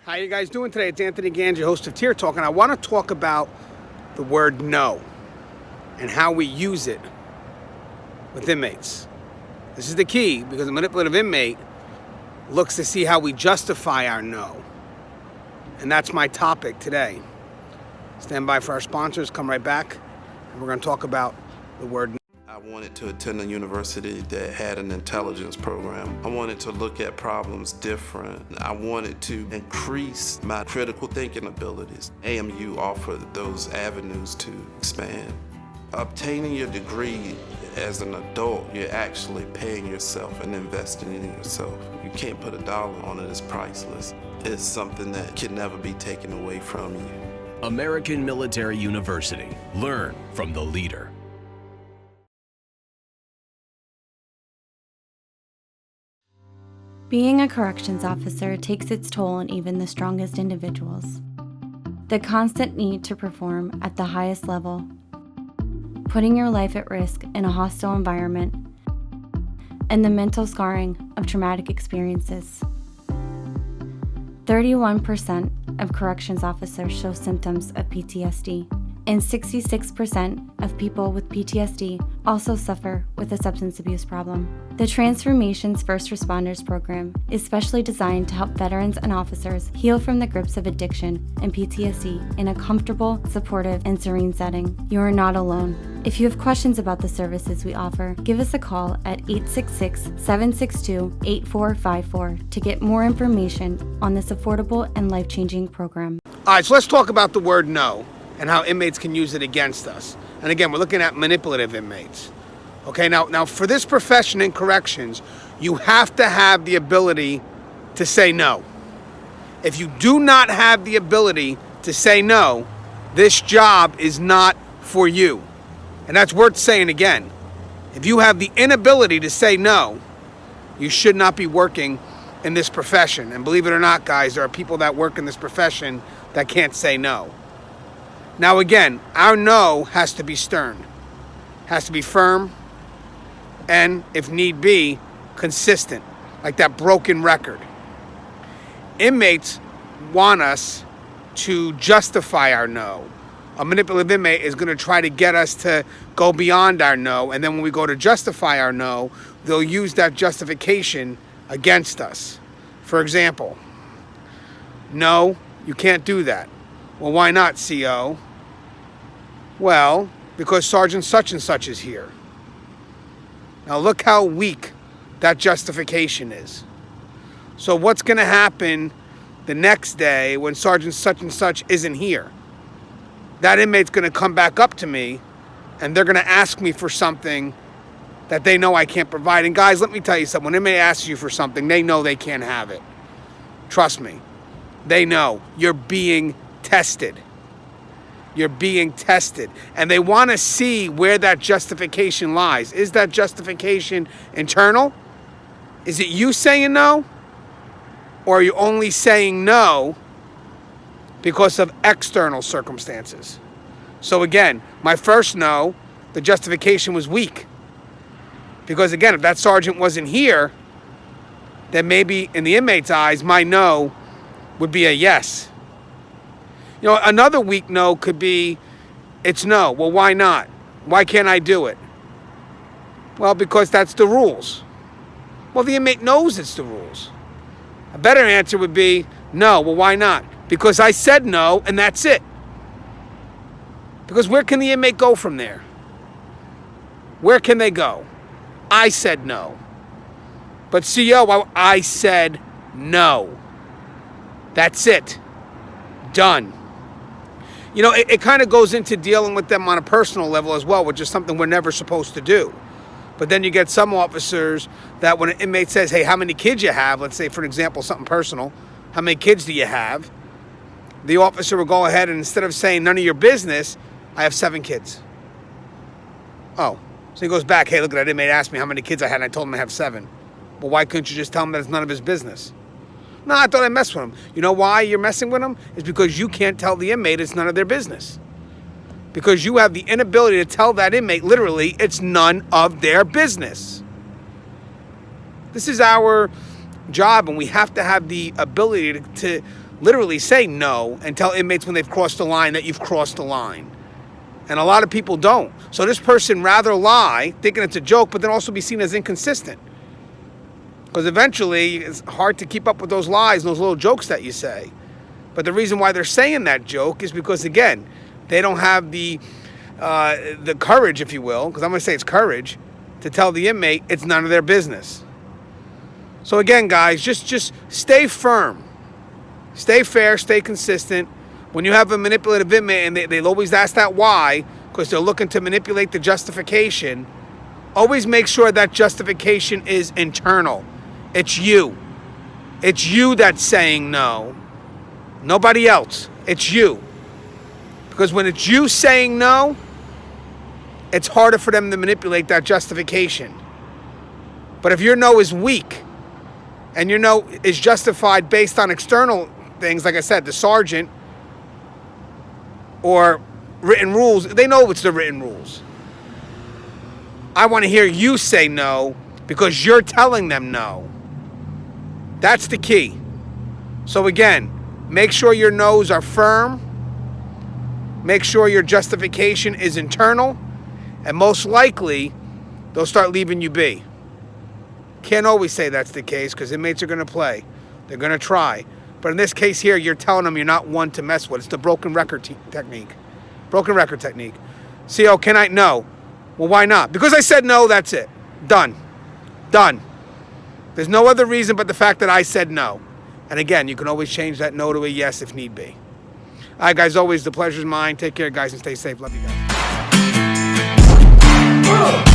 How you guys doing today? It's Anthony Gangi, host of Tier Talk, and I want to talk about the word no and how we use it with inmates. This is the key because a manipulative inmate looks to see how we justify our no. And that's my topic today. Stand by for our sponsors, come right back, and we're going to talk about the word no. I wanted to attend a university that had an intelligence program. I wanted to look at problems different. I wanted to increase my critical thinking abilities. AMU offered those avenues to expand. Obtaining your degree as an adult, you're actually paying yourself and investing in yourself. You can't put a dollar on it, it's priceless. It's something that can never be taken away from you. American Military University. Learn from the leader. Being a corrections officer takes its toll on even the strongest individuals. The constant need to perform at the highest level, putting your life at risk in a hostile environment, and the mental scarring of traumatic experiences. 31% of corrections officers show symptoms of PTSD, and 66% of people with PTSD also suffer with a substance abuse problem. The Transformations First Responders program is specially designed to help veterans and officers heal from the grips of addiction and PTSD in a comfortable, supportive, and serene setting. You are not alone. If you have questions about the services we offer, give us a call at 866-762-8454 to get more information on this affordable and life-changing program. All right, so let's talk about the word no and how inmates can use it against us. And again, we're looking at manipulative inmates. Okay, now for this profession in corrections, you have to have the ability to say no. If you do not have the ability to say no, this job is not for you. And that's worth saying again. If you have the inability to say no, you should not be working in this profession. And believe it or not, guys, there are people that work in this profession that can't say no. Now again, our no has to be stern, has to be firm, and if need be, consistent, like that broken record. Inmates want us to justify our no. A manipulative inmate is going to try to get us to go beyond our no, and then when we go to justify our no, they'll use that justification against us. For example, no, you can't do that. Well, why not, CO? Well, because Sergeant such and such is here. Now look how weak that justification is. So what's going to happen the next day when Sergeant such and such isn't here? That inmate's going to come back up to me and they're going to ask me for something that they know I can't provide. And guys, let me tell you something. When an inmate asks you for something, they know they can't have it. Trust me. They know you're being tested. You're being tested. And they want to see where that justification lies. Is that justification internal? Is it you saying no? Or are you only saying no because of external circumstances? So again, my first no, the justification was weak. Because again, if that sergeant wasn't here, then maybe in the inmate's eyes, my no would be a yes. You know, another weak no could be, it's no. Well, why not? Why can't I do it? Well, because that's the rules. Well, the inmate knows it's the rules. A better answer would be, no. Well, why not? Because I said no, and that's it. Because where can the inmate go from there? Where can they go? I said no. But CO, I said no. That's it. Done. You know, it kind of goes into dealing with them on a personal level as well, which is something we're never supposed to do. But then you get some officers that when an inmate says, hey, how many kids you have? Let's say, for example, something personal. How many kids do you have? The officer will go ahead and instead of saying none of your business, I have 7 kids. Oh, so he goes back, hey, look at that inmate asked me how many kids I had, and I told him I have 7. Well, why couldn't you just tell him that it's none of his business? No, I thought I messed with him. You know why you're messing with him? It's because you can't tell the inmate it's none of their business. Because you have the inability to tell that inmate, literally, it's none of their business. This is our job, and we have to have the ability to literally say no and tell inmates when they've crossed the line that you've crossed the line. And a lot of people don't. So this person rather lie, thinking it's a joke, but then also be seen as inconsistent. Because eventually it's hard to keep up with those lies and those little jokes that you say. But the reason why they're saying that joke is because, again, they don't have the courage, if you will, because I'm going to say it's courage, to tell the inmate it's none of their business. So again, guys, just stay firm. Stay fair, stay consistent. When you have a manipulative inmate, and they'll always ask that why, because they're looking to manipulate the justification, always make sure that justification is internal. It's you. It's you that's saying no. Nobody else. It's you. Because when it's you saying no, it's harder for them to manipulate that justification. But if your no is weak, and your no is justified based on external things, like I said, the sergeant, or written rules, they know it's the written rules. I want to hear you say no because you're telling them no. That's the key. So again, make sure your no's are firm. Make sure your justification is internal. And most likely, they'll start leaving you be. Can't always say that's the case because inmates are going to play. They're going to try. But in this case here, you're telling them you're not one to mess with. It's the broken record technique. Broken record technique. CO, can I? No. Well, why not? Because I said no, that's it. Done. Done. There's no other reason but the fact that I said no. And again, you can always change that no to a yes if need be. All right, guys, always the pleasure's mine. Take care, guys, and stay safe. Love you guys.